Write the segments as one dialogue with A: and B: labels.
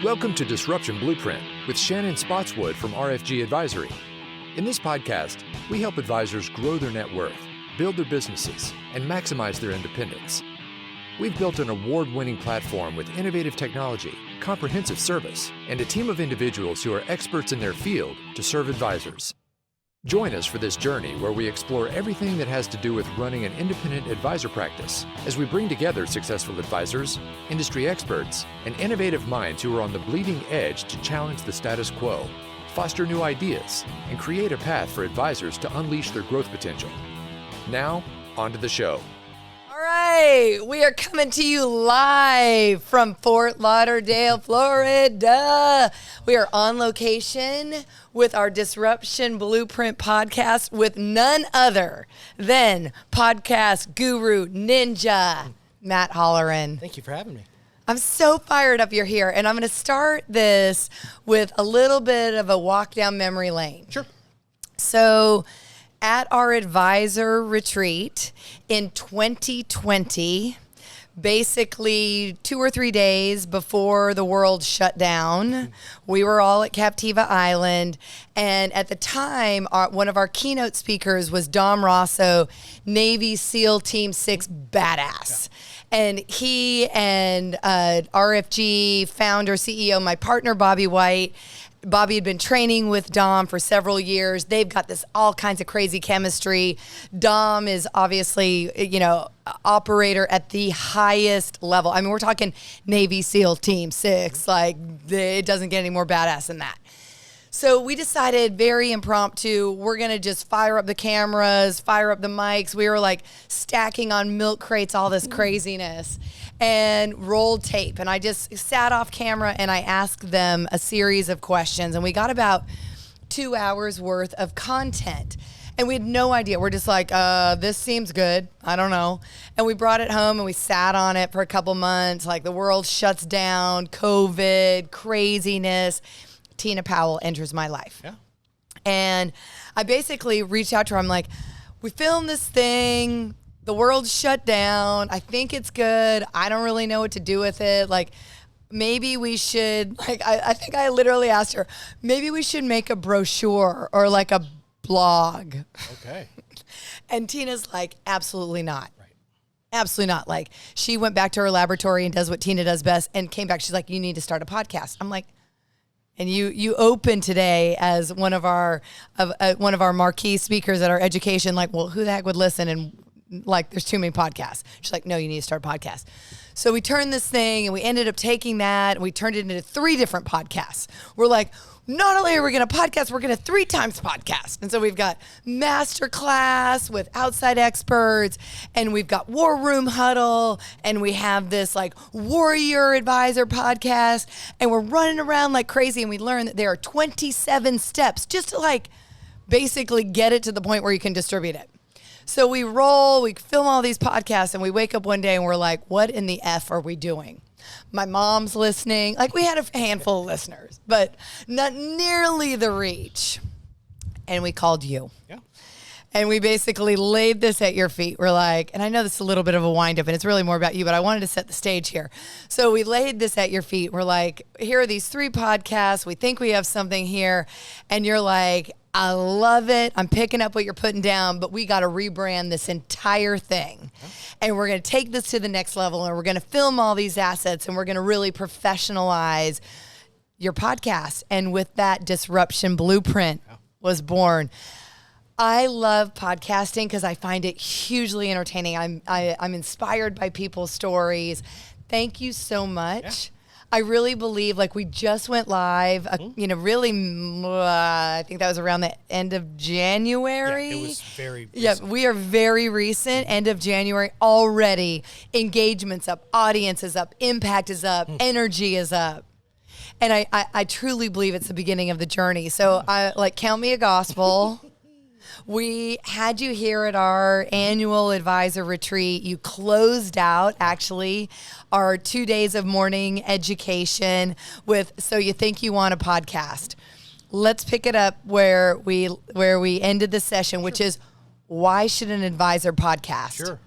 A: Welcome to Disruption Blueprint with Shannon Spotswood from RFG Advisory. In this podcast, we help advisors grow their net worth, build their businesses, and maximize their independence. We've built an award-winning platform with innovative technology, comprehensive service, and a team of individuals who are experts in their field to serve advisors. Join us for this journey where we explore everything that has to do with running an independent advisor practice as we bring together successful advisors, industry experts, and innovative minds who are on the bleeding edge to challenge the status quo, foster new ideas, and create a path for advisors to unleash their growth potential. Now, on to the show.
B: All right, we are coming to you live from Fort Lauderdale, Florida. We are on location with our Disruption Blueprint podcast with none other than podcast guru ninja, Matt Holleran.
C: Thank you for having me.
B: I'm so fired up you're here, and I'm going to start this with a little bit of a walk down memory lane.
C: Sure.
B: So at our advisor retreat in 2020, basically 2 or 3 days before the world shut down, we were all at Captiva Island. And at the time, one of our keynote speakers was Dom Rosso, Navy SEAL Team 6 badass. Yeah. And he and RFG founder, CEO, my partner, Bobby White. Bobby had been training with Dom for several years. They've got this all kinds of crazy chemistry. Dom is obviously, operator at the highest level. I mean, we're talking Navy SEAL Team 6. Like, it doesn't get any more badass than that. So we decided very impromptu, we're going to just fire up the cameras, fire up the mics. We were like stacking on milk crates, all this craziness, and rolled tape. And I just sat off camera and I asked them a series of questions. And we got about 2 hours worth of content. And we had no idea. We're just like, this seems good. I don't know. And we brought it home and we sat on it for a couple months. Like the world shuts down, COVID, craziness. Tina Powell enters my life. Yeah. And I basically reached out to her. I'm like, we filmed this thing. The world's shut down. I think it's good. I don't really know what to do with it. Like, maybe we should, I think I literally asked her, maybe we should make a brochure or like a blog.
C: Okay.
B: And Tina's like, absolutely not. Right. Absolutely not. Like, she went back to her laboratory and does what Tina does best and came back. She's like, you need to start a podcast. I'm like, and you opened today as one of our marquee speakers at our education. Like, well, who the heck would listen? And like, there's too many podcasts. She's like, no, you need to start a podcast. So we turned this thing, and we ended up taking that, and we turned it into 3 different podcasts. We're like, not only are we going to podcast, we're going to 3 times podcast. And so we've got masterclass with outside experts, and we've got War Room Huddle, and we have this like Warrior Advisor podcast, and we're running around like crazy. And we learned that there are 27 steps just to like basically get it to the point where you can distribute it. So we film all these podcasts, and we wake up one day and we're like, what in the F are we doing? My mom's listening. Like, we had a handful of listeners, but not nearly the reach. And we called you. Yeah. And we basically laid this at your feet. We're like, and I know this is a little bit of a wind up and it's really more about you, but I wanted to set the stage here. So we laid this at your feet. We're like, here are these 3 podcasts. We think we have something here. And you're like, I love it. I'm picking up what you're putting down, but we got to rebrand this entire thing. Okay. And we're going to take this to the next level, and we're going to film all these assets, and we're going to really professionalize your podcast. And with that, Disruption Blueprint was born. I love podcasting because I find it hugely entertaining. I'm inspired by people's stories. Thank you so much. Yeah. I really believe, like, we just went live, I think that was around the end of January.
C: Yeah, it was very recent.
B: Yeah, we are very recent, end of January already. Engagement's up, audience is up, impact is up, energy is up. And I truly believe it's the beginning of the journey. So count me a gospel. We had you here at our annual advisor retreat. You closed out, actually, our 2 days of morning education with So You Think You Want a Podcast. Let's pick it up where we ended the session, which is, why should an advisor podcast?
C: Sure.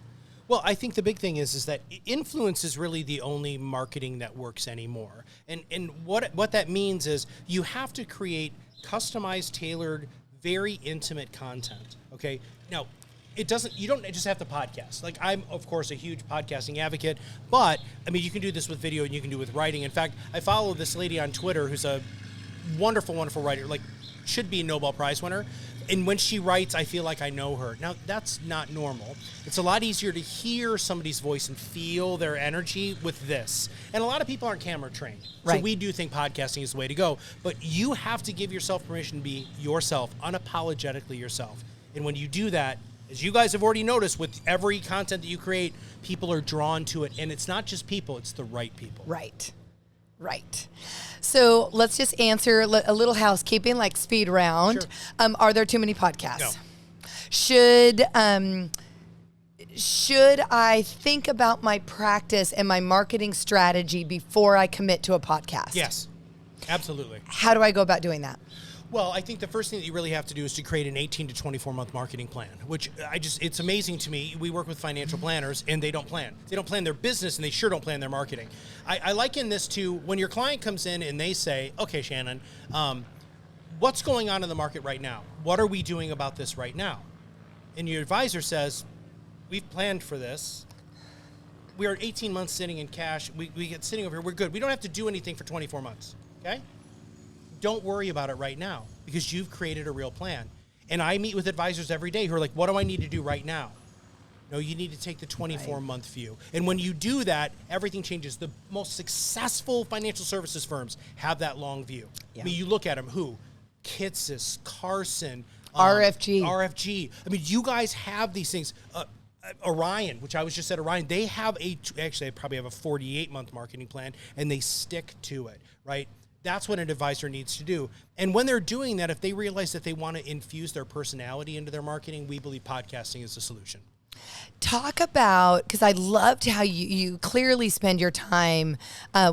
C: Well, I think the big thing is that influence is really the only marketing that works anymore. And what that means is you have to create customized, tailored, very intimate content. Okay. Now, you don't just have to podcast. Like, I'm, of course, a huge podcasting advocate, but I mean, you can do this with video and you can do it with writing. In fact, I follow this lady on Twitter who's a wonderful, wonderful writer, like should be a Nobel Prize winner. And when she writes, I feel like I know her. Now, that's not normal. It's a lot easier to hear somebody's voice and feel their energy with this. And a lot of people aren't camera trained.
B: Right.
C: So we do think podcasting is the way to go. But you have to give yourself permission to be yourself, unapologetically yourself. And when you do that, as you guys have already noticed with every content that you create, people are drawn to it. And it's not just people, it's the right people.
B: Right. So let's just answer a little housekeeping, like speed round.
C: Sure.
B: Are there too many podcasts?
C: No.
B: Should I think about my practice and my marketing strategy before I commit to a podcast?
C: Yes, absolutely.
B: How do I go about doing that?
C: Well, I think the first thing that you really have to do is to create an 18 to 24 month marketing plan, which it's amazing to me. We work with financial planners and they don't plan. They don't plan their business and they sure don't plan their marketing. I liken this to when your client comes in and they say, okay, Shannon, what's going on in the market right now? What are we doing about this right now? And your advisor says, we've planned for this. We are 18 months sitting in cash. We get sitting over here. We're good. We don't have to do anything for 24 months. Okay? Don't worry about it right now because you've created a real plan. And I meet with advisors every day who are like, what do I need to do right now? No, you need to take the 24-month view. And when you do that, everything changes. The most successful financial services firms have that long view. Yeah. I mean, you look at them, who? Kitsis, Carson, RFG. I mean, you guys have these things. Orion, which I was just at Orion, they have they probably have a 48-month marketing plan, and they stick to it, right? That's what an advisor needs to do. And when they're doing that, if they realize that they want to infuse their personality into their marketing, we believe podcasting is the solution.
B: Talk about, because I loved how you clearly spend your time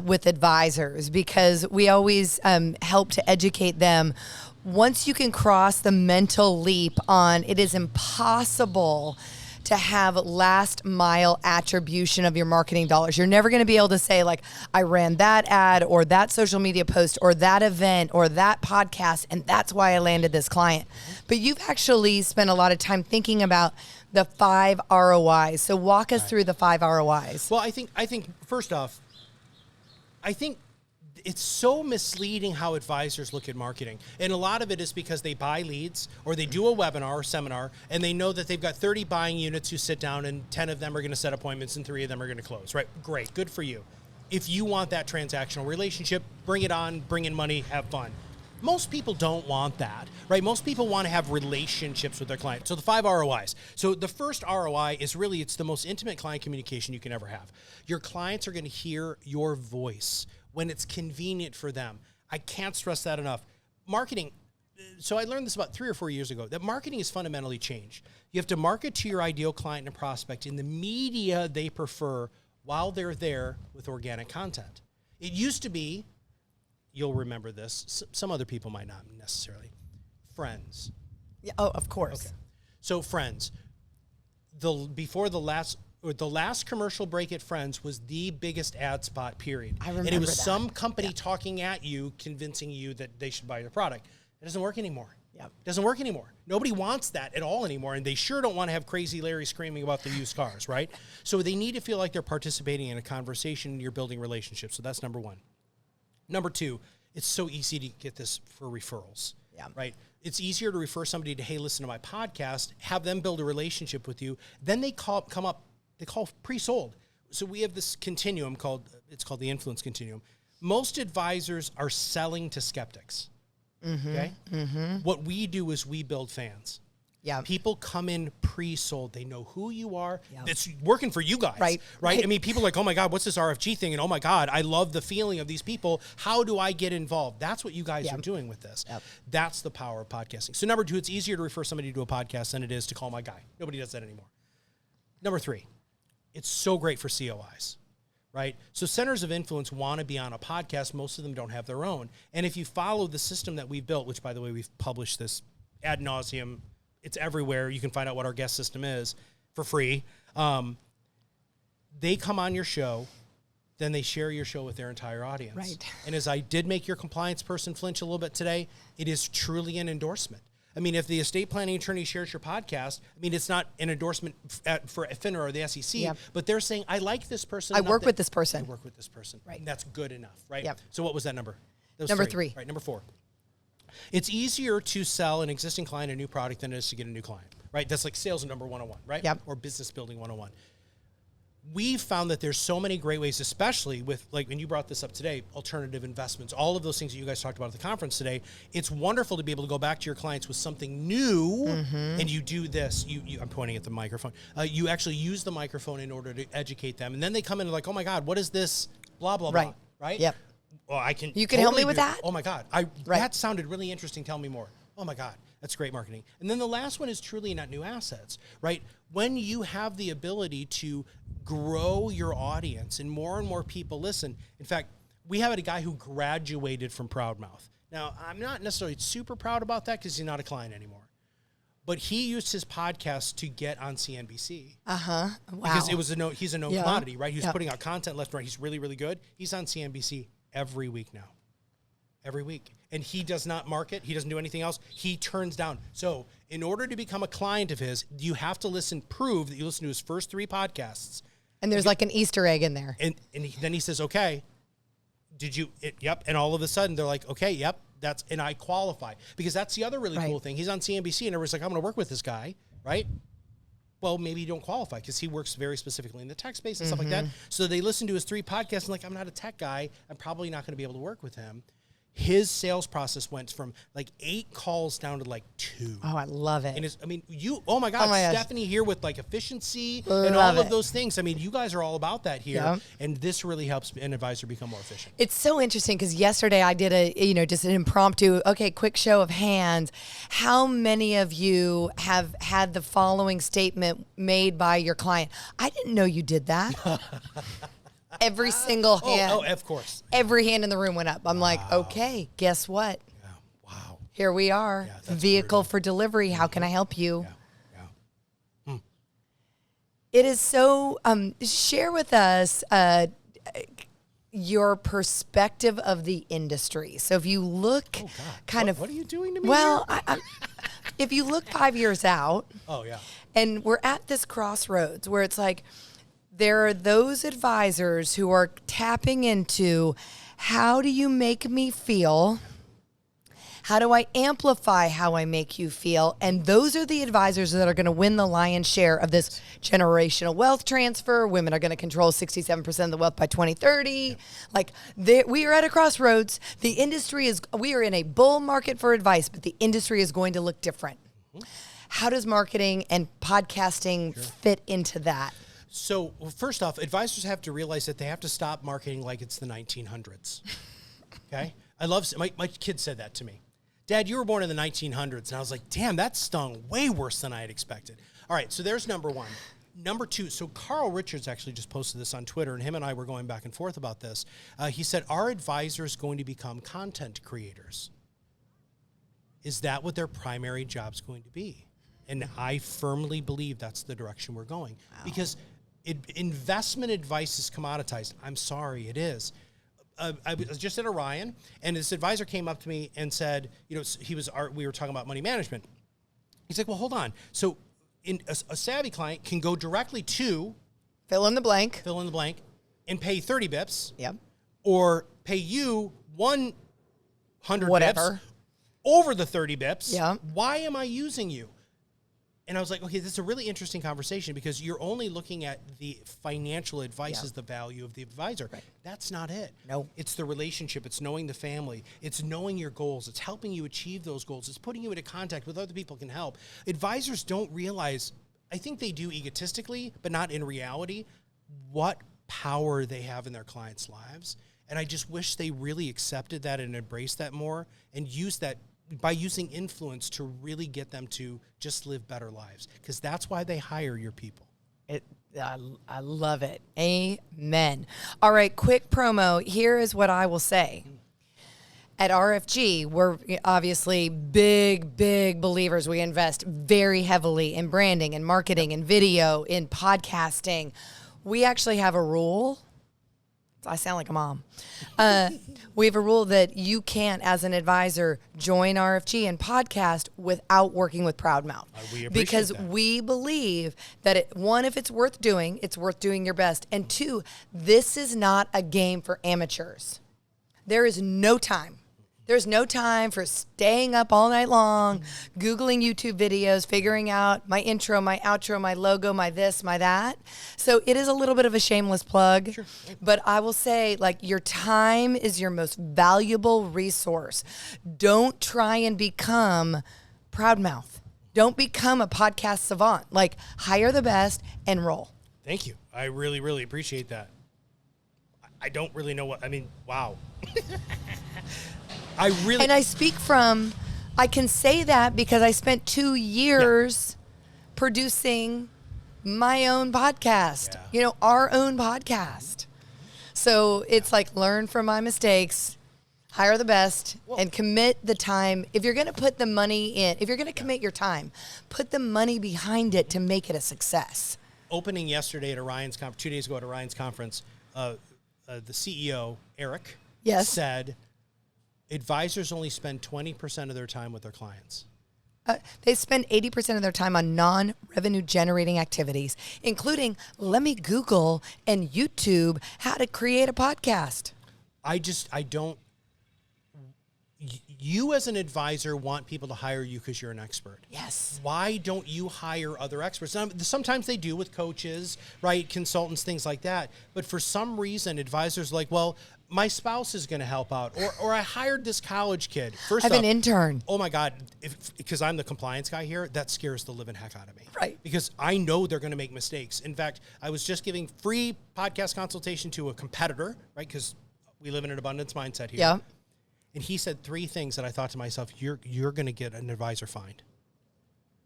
B: with advisors, because we always help to educate them. Once you can cross the mental leap on it is impossible to have last mile attribution of your marketing dollars. You're never going to be able to say, like, I ran that ad or that social media post or that event or that podcast, and that's why I landed this client. But you've actually spent a lot of time thinking about the 5 ROIs. So walk us through the 5 ROIs.
C: Well, I think first off, I think it's so misleading how advisors look at marketing. And a lot of it is because they buy leads or they do a webinar or seminar and they know that they've got 30 buying units who sit down and 10 of them are going to set appointments and 3 of them are going to close, right? Great. Good for you. If you want that transactional relationship, bring it on, bring in money, have fun. Most people don't want that, right? Most people want to have relationships with their clients. So the 5 ROIs. So the first ROI is really, it's the most intimate client communication you can ever have. Your clients are going to hear your voice when it's convenient for them. I can't stress that enough. Marketing, so I learned this about 3 or 4 years ago, that marketing is fundamentally changed. You have to market to your ideal client and prospect in the media they prefer while they're there with organic content. It used to be, you'll remember this, some other people might not necessarily, friends.
B: Yeah, oh, of course.
C: Okay. So Friends, the last commercial break at Friends was the biggest ad spot, period.
B: I remember
C: and it was
B: that.
C: some company talking at you, convincing you that they should buy your product. It doesn't work anymore.
B: Yep.
C: It doesn't work anymore. Nobody wants that at all anymore, and they sure don't want to have Crazy Larry screaming about the used cars, right? So they need to feel like they're participating in a conversation, and you're building relationships. So that's number 1. Number 2, it's so easy to get this for referrals, right? It's easier to refer somebody to, hey, listen to my podcast, have them build a relationship with you. Then they call pre-sold. So we have this continuum called the influence continuum. Most advisors are selling to skeptics. Okay? Mm-hmm. What we do is we build fans. Yeah. People come in pre-sold. They know who you are. Yeah. It's working for you guys. Right. I mean, people are like, oh my God, what's this RFG thing? And oh my God, I love the feeling of these people. How do I get involved? That's what you guys are doing with this. Yep. That's the power of podcasting. So number 2, it's easier to refer somebody to a podcast than it is to call my guy. Nobody does that anymore. Number 3, it's so great for COIs, right? So centers of influence want to be on a podcast. Most of them don't have their own. And if you follow the system that we've built, which, by the way, we've published this ad nauseum, it's everywhere. You can find out what our guest system is for free. they come on your show, then they share your show with their entire audience.
B: Right.
C: And as I did make your compliance person flinch a little bit today, it is truly an endorsement. I mean, if the estate planning attorney shares your podcast, I mean, it's not an endorsement for FINRA or the SEC, but they're saying, I like this person.
B: I work with this person.
C: I work with this person.
B: Right.
C: And that's good enough, right?
B: Yep.
C: So what was that number? That was
B: Number 3.
C: Right, number 4. It's easier to sell an existing client a new product than it is to get a new client, right? That's like sales number 101, right?
B: Yep.
C: Or business building 101. We've found that there's so many great ways, especially with, like, when you brought this up today, alternative investments, all of those things that you guys talked about at the conference today. It's wonderful to be able to go back to your clients with something new, and you do this. I'm pointing at the microphone. You actually use the microphone in order to educate them, and then they come in and like, oh my God, what is this? Blah blah blah. Right?
B: Yep.
C: Well, I can.
B: You can help me with
C: do
B: that?
C: Oh my God, that sounded really interesting. Tell me more. Oh my God, that's great marketing. And then the last one is truly not new assets, right? When you have the ability to grow your audience and more people listen. In fact, we have a guy who graduated from Proudmouth. Now, I'm not necessarily super proud about that because he's not a client anymore. But he used his podcast to get on CNBC.
B: Wow.
C: Because it was he's a known commodity, right? He was putting out content left and right. He's really, really good. He's on CNBC every week now. Every week. And he does not market. He doesn't do anything else. He turns down. So in order to become a client of his, you have to prove that you listen to his first 3 podcasts.
B: And there's like an Easter egg in there.
C: And then he says, okay, yep. And all of a sudden they're like, okay, yep, and I qualify. Because that's the other really cool thing. He's on CNBC and everyone's like, I'm going to work with this guy, right? Well, maybe you don't qualify because he works very specifically in the tech space and stuff like that. So they listen to his 3 podcasts and like, I'm not a tech guy. I'm probably not going to be able to work with him. His sales process went from like 8 calls down to like 2.
B: Oh, I love it.
C: And oh my God, Stephanie here with like efficiency and
B: Love
C: all of those things. I mean, you guys are all about that here.
B: Yep.
C: And this really helps an advisor become more efficient.
B: It's so interesting because yesterday I did just an impromptu, quick show of hands. How many of you have had the following statement made by your client? I didn't know you did that. Every single hand.
C: Oh, of course.
B: Every hand in the room went up. I'm like, okay, guess what?
C: Yeah. Wow.
B: Here we are.
C: Yeah,
B: Vehicle
C: brutal.
B: for delivery. How can I help you?
C: Yeah.
B: It is so, share with us your perspective of the industry. So if you look
C: what are you doing to me?
B: Well, if you look 5 years out.
C: Oh, yeah.
B: And we're at this crossroads where it's like, there are those advisors who are tapping into, how do you make me feel? How do I amplify how I make you feel? And those are the advisors that are going to win the lion's share of this generational wealth transfer. Women are going to control 67% of the wealth by 2030. Yeah. Like, we are at a crossroads. The industry we are in a bull market for advice, but the industry is going to look different. Mm-hmm. How does marketing and podcasting fit into that?
C: So, first off, advisors have to realize that they have to stop marketing like it's the 1900s. Okay? I love, my kid said that to me. Dad, you were born in the 1900s. And I was like, damn, that stung way worse than I had expected. All right, so there's number 1. Number 2, so Carl Richards actually just posted this on Twitter, and him and I were going back and forth about this. He said, are advisors going to become content creators? Is that what their primary job's going to be? And I firmly believe that's the direction we're going. Wow. Because investment advice is commoditized. I'm sorry, it is. I was just at Orion, and this advisor came up to me and said, we were talking about money management. He's like, well, hold on. So a savvy client can go directly to
B: fill in the blank,
C: and pay 30 bips.
B: Yep.
C: Or pay you 100
B: whatever
C: bips over the 30 bips.
B: Yeah.
C: Why am I using you? And I was like, okay, this is a really interesting conversation because you're only looking at the financial advice as the value of the advisor. Right. That's not it.
B: No.
C: It's the relationship. It's knowing the family. It's knowing your goals. It's helping you achieve those goals. It's putting you into contact with other people who can help. Advisors don't realize, I think they do egotistically, but not in reality, what power they have in their clients' lives. And I just wish they really accepted that and embraced that more and used that by using influence to really get them to just live better lives, because that's why they hire your people.
B: I love it. Amen. All right, quick promo. Here is what I will say. At RFG, we're obviously big believers. We invest very heavily in branding and marketing and video, in podcasting. we actually have a rule. I sound like a mom. We have a rule that you can't, as an advisor, join RFG and podcast without working with Proudmouth.
C: We appreciate
B: because
C: that.
B: we believe that, one, if it's worth doing your best. And two, this is not a game for amateurs. There is no time. There's no time for staying up all night long, Googling YouTube videos, figuring out my intro, my outro, my logo, my this, my that. So it is a little bit of a shameless plug,
C: Sure.
B: but I will say, like, your time is your most valuable resource. Don't try and become Proudmouth. Don't become a podcast savant. Like, hire the best and roll.
C: Thank you. I really, really appreciate that. I don't really know wow.
B: And I speak from, I can say that because I spent 2 years producing my own podcast, our own podcast. So it's like, learn from my mistakes, hire the best, and commit the time. If you're going to put the money in, if you're going to commit your time, put the money behind it to make it a success.
C: Opening yesterday at Orion's conference, 2 days ago at Orion's conference, the CEO, Eric, said, advisors only spend 20% of their time with their clients.
B: They spend 80% of their time on non-revenue generating activities, including, let me Google and YouTube how to create a podcast.
C: You as an advisor want people to hire you because you're an expert.
B: Yes.
C: Why don't you hire other experts? Sometimes they do with coaches, right? Consultants, things like that. But for some reason, advisors are like, well, my spouse is going to help out, or I hired this college kid. First
B: I have an intern.
C: Oh my God, because I'm the compliance guy here, that scares the living heck out of me.
B: Right.
C: Because I know they're going to make mistakes. In fact, I was just giving free podcast consultation to a competitor, right? Because we live in an abundance mindset here.
B: Yeah.
C: And he said 3 things that I thought to myself, you're going to get an advisor fined.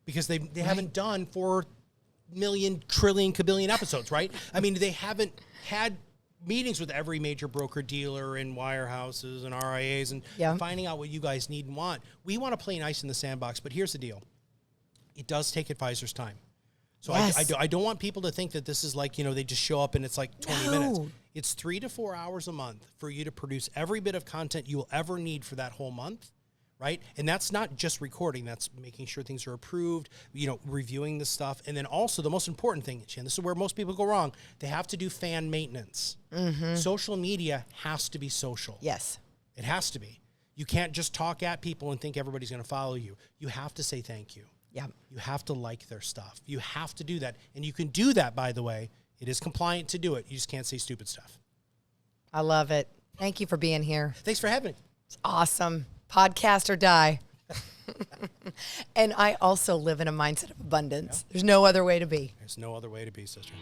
C: Because they haven't done 4 million, trillion, kabillion episodes, right? I mean, they haven't had meetings with every major broker dealer and wirehouses and RIAs and finding out what you guys need and want. We want to play nice in the sandbox, but here's the deal. It does take advisors' time. So I don't want people to think that this is like, they just show up and it's like 20 minutes. It's 3 to 4 hours a month for you to produce every bit of content you will ever need for that whole month, right? And that's not just recording. That's making sure things are approved, reviewing the stuff. And then also the most important thing, Shan, this is where most people go wrong. They have to do fan maintenance. Mm-hmm. Social media has to be social.
B: Yes.
C: It has to be. You can't just talk at people and think everybody's going to follow you. You have to say thank you.
B: Yeah.
C: You have to like their stuff. You have to do that. And you can do that, by the way. It is compliant to do it. You just can't say stupid stuff.
B: I love it. Thank you for being here.
C: Thanks for having me.
B: It's awesome. Podcast or die. And I also live in a mindset of abundance. There's no other way to be.
C: There's no other way to be, sister.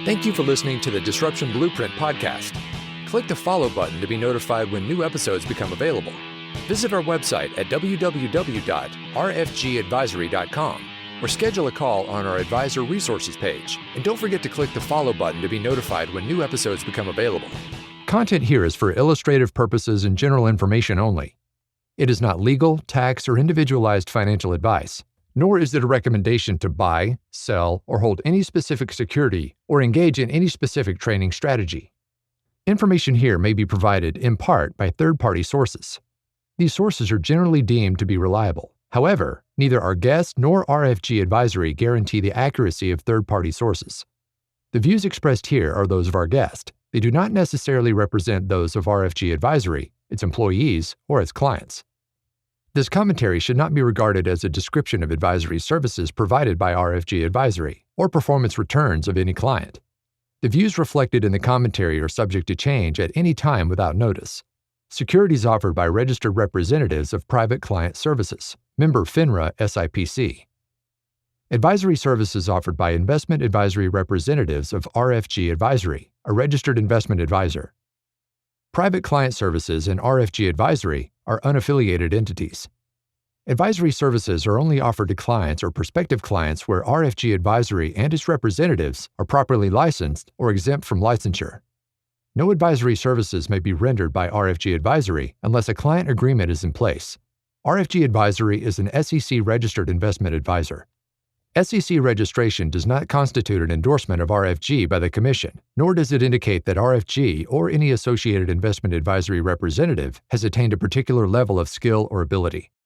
A: Thank you for listening to the Disruption Blueprint podcast. Click the follow button to be notified when new episodes become available. Visit our website at www.rfgadvisory.com or schedule a call on our advisor resources page. And don't forget to click the follow button to be notified when new episodes become available. Content here is for illustrative purposes and general information only. It is not legal, tax, or individualized financial advice, nor is it a recommendation to buy, sell, or hold any specific security or engage in any specific trading strategy. Information here may be provided in part by third-party sources. These sources are generally deemed to be reliable. However, neither our guest nor RFG Advisory guarantee the accuracy of third-party sources. The views expressed here are those of our guest. They do not necessarily represent those of RFG Advisory, its employees, or its clients. This commentary should not be regarded as a description of advisory services provided by RFG Advisory or performance returns of any client. The views reflected in the commentary are subject to change at any time without notice. Securities offered by registered representatives of Private Client Services, member FINRA SIPC. Advisory services offered by investment advisory representatives of RFG Advisory, a registered investment advisor. Private Client Services and RFG Advisory are unaffiliated entities. Advisory services are only offered to clients or prospective clients where RFG Advisory and its representatives are properly licensed or exempt from licensure. No advisory services may be rendered by RFG Advisory unless a client agreement is in place. RFG Advisory is an SEC-registered investment advisor. SEC registration does not constitute an endorsement of RFG by the Commission, nor does it indicate that RFG or any associated investment advisory representative has attained a particular level of skill or ability.